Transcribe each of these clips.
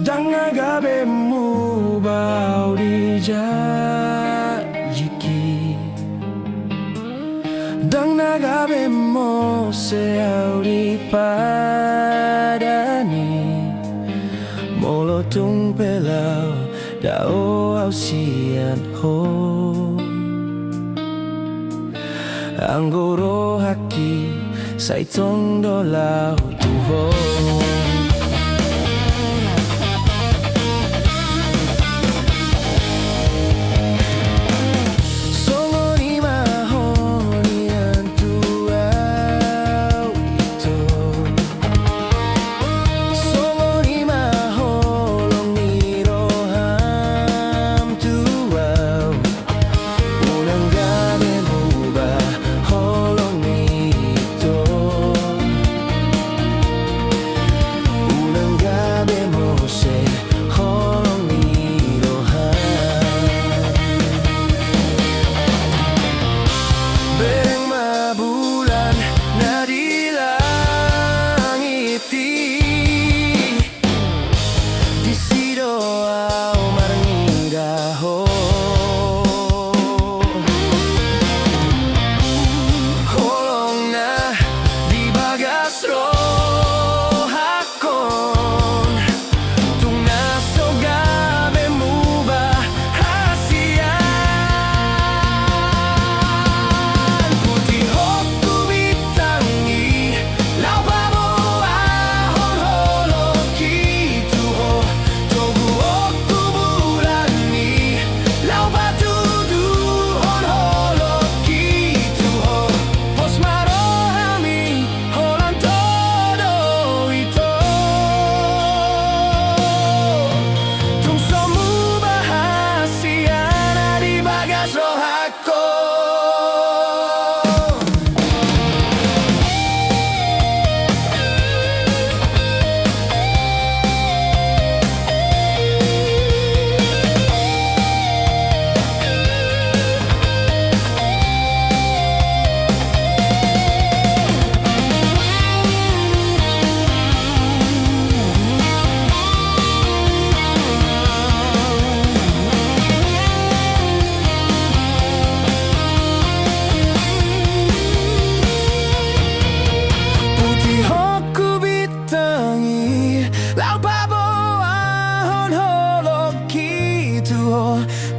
Jangan gabe mu bau di jayiki Dang nagabe mo seau di padani Molo tung pelau dao au sian ho Anggoro haki saitong dolau tuho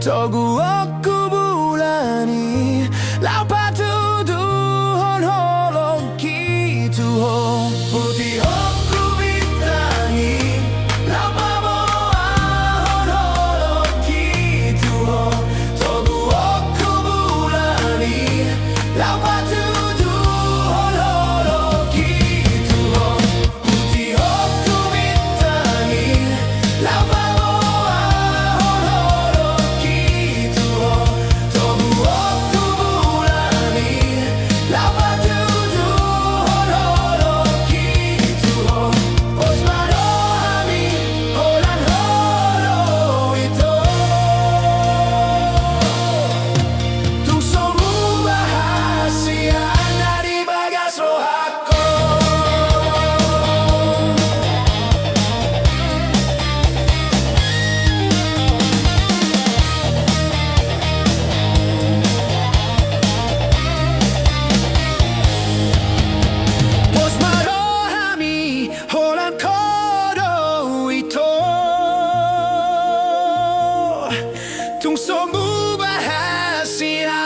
Togu aku bulani lau patu duhon holong kitu ho putih aku bitangi lau babo ahon holong kitu ho togu aku bulani lau patu duhon holong kitu ho putih aku bitangi lau babo Tung so mu bahasia